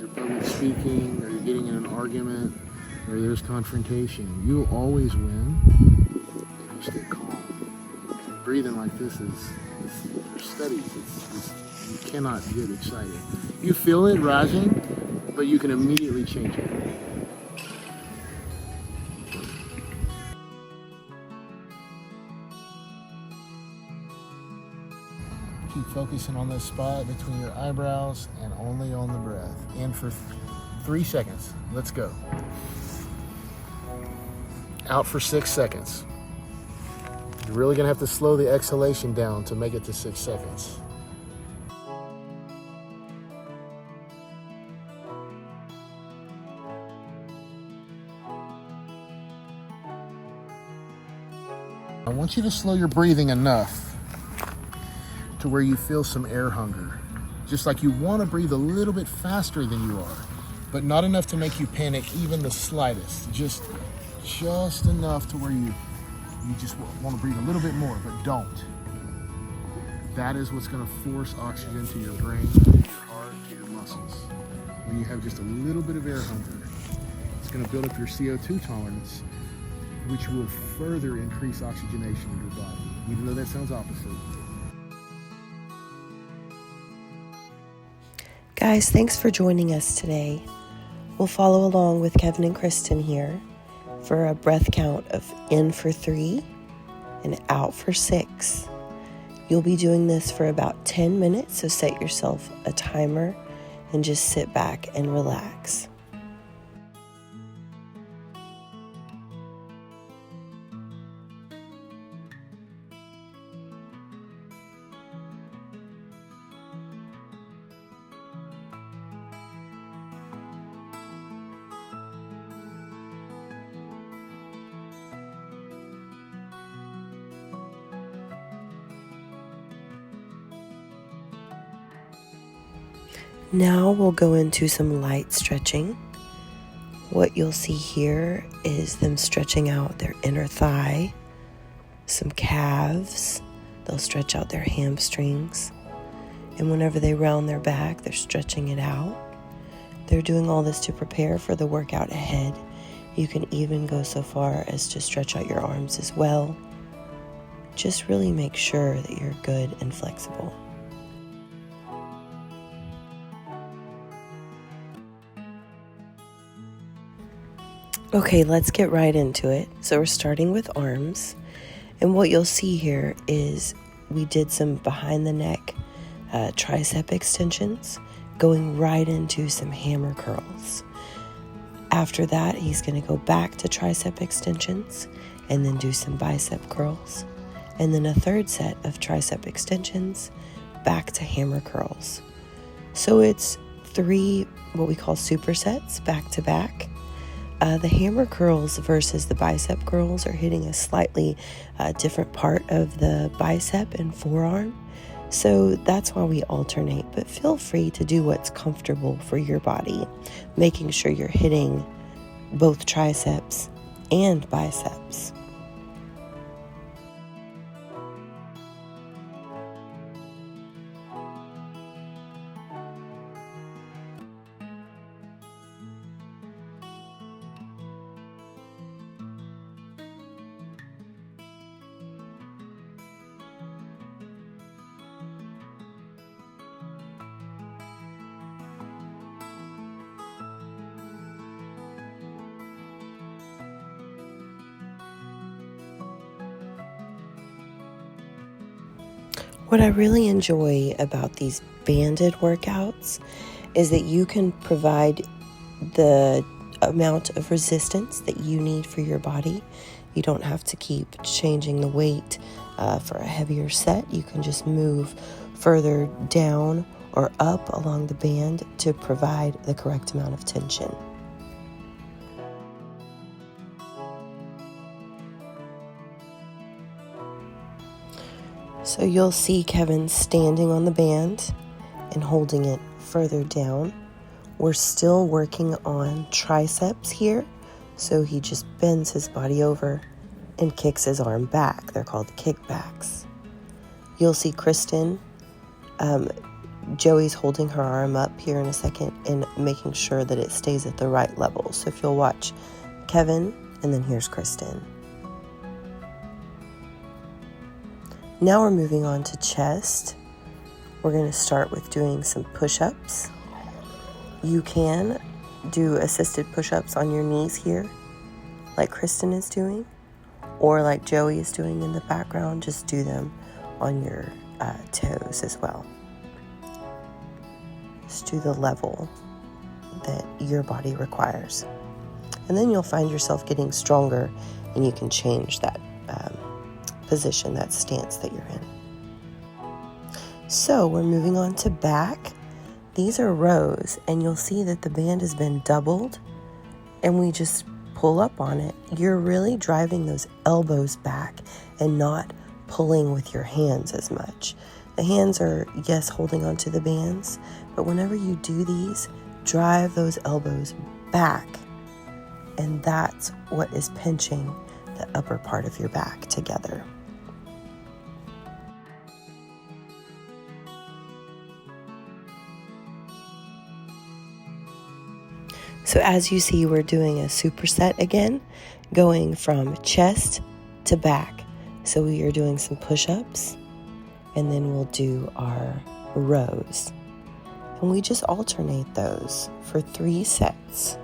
you're public speaking, or you're getting in an argument, or there's confrontation, you'll always win if you stay calm. Breathing like this is for studies. You cannot get excited. You feel it rising, but you can immediately change it. Keep focusing on this spot between your eyebrows and only on the breath. In for 3 seconds. Let's go. Out for 6 seconds. You're really gonna have to slow the exhalation down to make it to 6 seconds. I want you to slow your breathing enough to where you feel some air hunger. Just like you want to breathe a little bit faster than you are, but not enough to make you panic even the slightest. Just enough to where you just want to breathe a little bit more, but don't. That is what's going to force oxygen to your brain, to your heart, to your muscles. When you have just a little bit of air hunger, it's going to build up your CO2 tolerance, which will further increase oxygenation in your body, even though that sounds opposite. Guys, thanks for joining us today. We'll follow along with Kevin and Kristen here for a breath count of in for 3 and out for 6. You'll be doing this for about 10 minutes, so set yourself a timer and just sit back and relax. Now we'll go into some light stretching. What you'll see here is them stretching out their inner thigh, some calves. They'll stretch out their hamstrings. And whenever they round their back, they're stretching it out. They're doing all this to prepare for the workout ahead. You can even go so far as to stretch out your arms as well. Just really make sure that you're good and flexible. Okay, let's get right into it. So we're starting with arms. And what you'll see here is we did some behind the neck tricep extensions, going right into some hammer curls. After that, he's going to go back to tricep extensions and then do some bicep curls. And then a third set of tricep extensions, back to hammer curls. So it's 3 what we call supersets back to back. The hammer curls versus the bicep curls are hitting a slightly different part of the bicep and forearm. So that's why we alternate, but feel free to do what's comfortable for your body, making sure you're hitting both triceps and biceps. What I really enjoy about these banded workouts is that you can provide the amount of resistance that you need for your body. You don't have to keep changing the weight for a heavier set. You can just move further down or up along the band to provide the correct amount of tension. So you'll see Kevin standing on the band and holding it further down. We're still working on triceps here, so he just bends his body over and kicks his arm back. They're called kickbacks. You'll see Kristen Joey's holding her arm up here in a second and making sure that it stays at the right level. So if you'll watch Kevin, and then here's Kristen. Now we're moving on to chest. We're going to start with doing some push-ups. You can do assisted push-ups on your knees here, like Kristen is doing, or like Joey is doing in the background. Just do them on your toes as well. Just do the level that your body requires. And then you'll find yourself getting stronger, and you can change that position, that stance that you're in. So we're moving on to back. These are rows, and you'll see that the band has been doubled, and we just pull up on it. You're really driving those elbows back and not pulling with your hands as much. The hands are, yes, holding onto the bands, but whenever you do these, drive those elbows back, and that's what is pinching the upper part of your back together. So as you see, we're doing a superset again, going from chest to back. So we are doing some push-ups, and then we'll do our rows. And we just alternate those for 3 sets.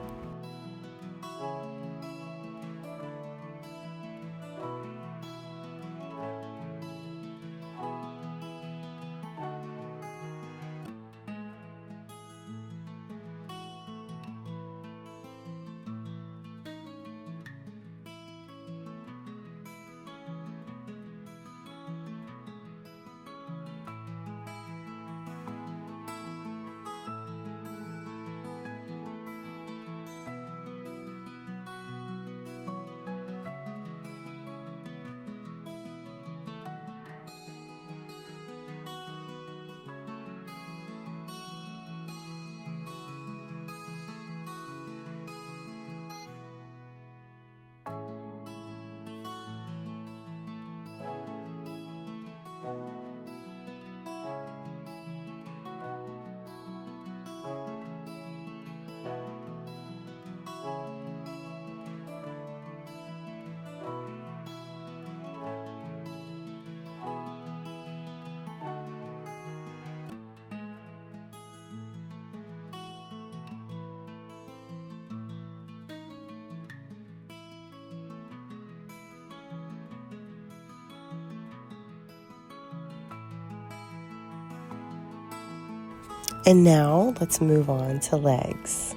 And now let's move on to legs.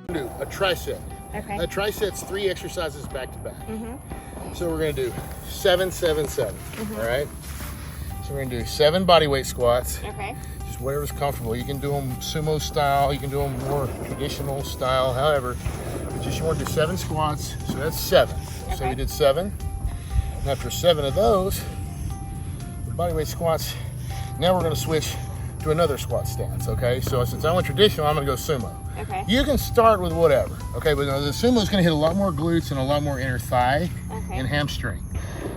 Do a tricep. Okay. A tricep's 3 exercises back to back. So we're going to do 7, 7, 7. All right. So we're going to do 7 body weight squats. Okay. Just whatever's comfortable. You can do them sumo style. You can do them more traditional style. However, but just you want to do 7 squats. So that's 7. So Okay. we did 7. And after 7 of those, the body weight squats. Now we're going to switch to another squat stance. Okay. So since I went traditional, I'm going to go sumo. Okay. You can start with whatever, okay? But the sumo is going to hit a lot more glutes and a lot more inner thigh Okay. and hamstring.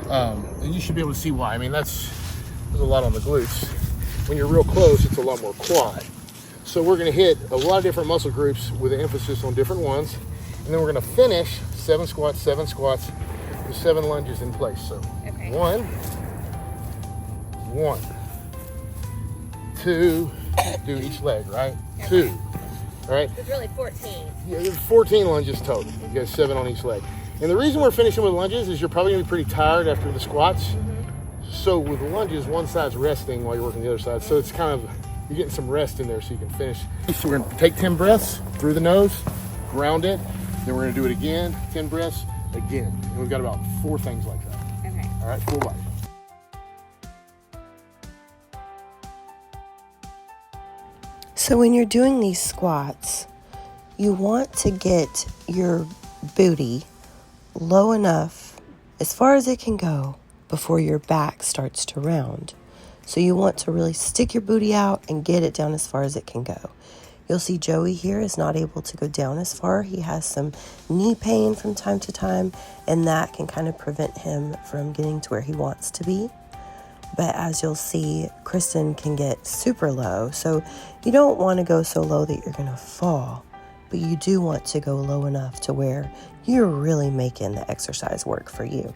And you should be able to see why. I mean, there's a lot on the glutes. When you're real close, it's a lot more quad. So we're going to hit a lot of different muscle groups with an emphasis on different ones. And then we're going to finish 7 squats with 7 lunges in place. So Okay. 1, 2, do each leg, right? Okay. 2, all right? It's really 14. Yeah, there's 14 lunges total. You got 7 on each leg. And the reason we're finishing with lunges is you're probably gonna be pretty tired after the squats. So with the lunges, one side's resting while you're working the other side. So it's kind of, you're getting some rest in there so you can finish. So we're gonna take 10 breaths through the nose, ground it. Then we're gonna do it again, 10 breaths, again. And we've got about 4 things like that. Okay. All right, full body. So when you're doing these squats, you want to get your booty low enough, as far as it can go, before your back starts to round. So you want to really stick your booty out and get it down as far as it can go. You'll see Joey here is not able to go down as far. He has some knee pain from time to time, and that can kind of prevent him from getting to where he wants to be. But as you'll see, Kristen can get super low. So you don't want to go so low that you're going to fall, but you do want to go low enough to where you're really making the exercise work for you.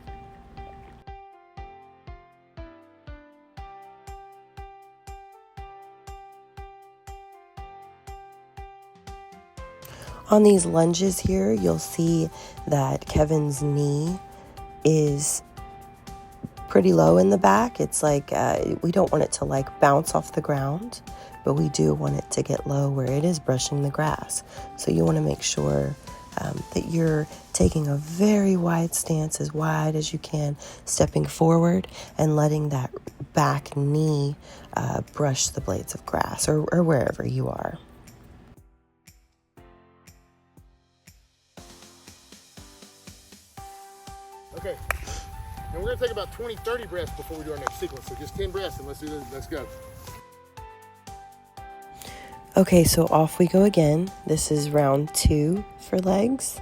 On these lunges here, you'll see that Kevin's knee is pretty low in the back. It's like we don't want it to like bounce off the ground, but we do want it to get low where it is brushing the grass. So you want to make sure that you're taking a very wide stance, as wide as you can, stepping forward and letting that back knee brush the blades of grass or wherever you are. Okay, and we're gonna take about 20, 30 breaths before we do our next sequence. So just 10 breaths and let's do this, let's go. Okay, so off we go again. This is round 2 for legs.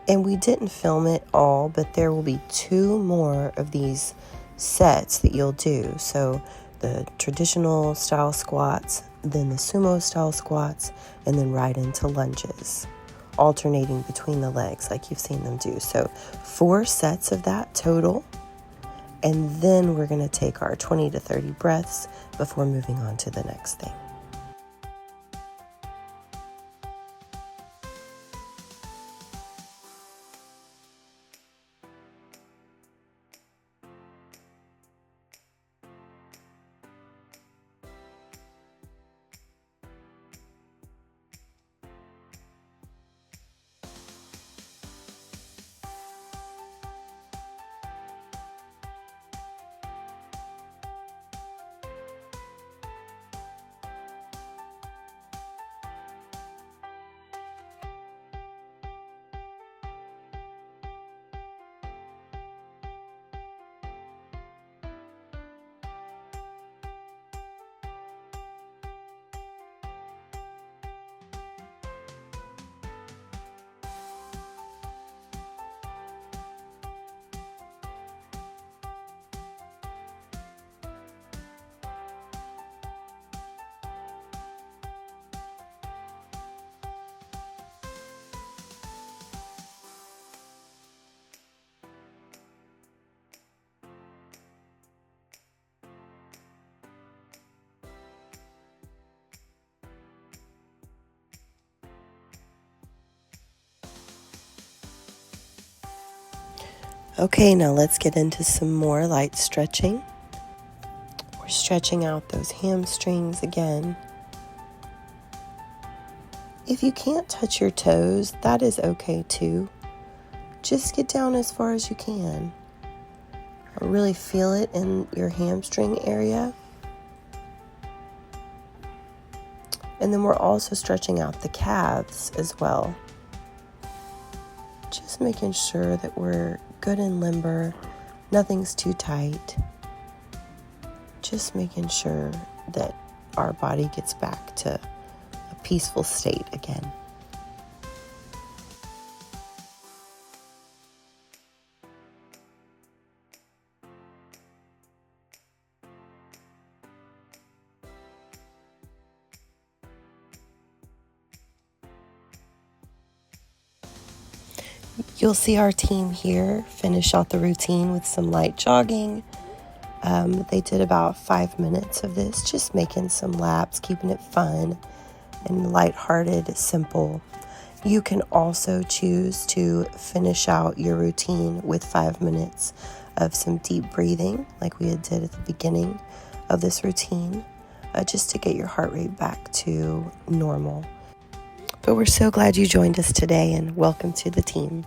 And we didn't film it all, but there will be 2 more of these sets that you'll do. So the traditional style squats, then the sumo style squats, and then right into lunges, alternating between the legs like you've seen them do. So 4 sets of that total. And then we're gonna take our 20 to 30 breaths before moving on to the next thing. Okay, now let's get into some more light stretching. We're stretching out those hamstrings again. If you can't touch your toes, that is okay too. Just get down as far as you can. Really feel it in your hamstring area. And then we're also stretching out the calves as well. Just making sure that we're good and limber, nothing's too tight. Just making sure that our body gets back to a peaceful state again. You'll see our team here finish out the routine with some light jogging. They did about 5 minutes of this, just making some laps, keeping it fun and lighthearted, simple. You can also choose to finish out your routine with 5 minutes of some deep breathing, like we did at the beginning of this routine, just to get your heart rate back to normal. But we're so glad you joined us today, and welcome to the team.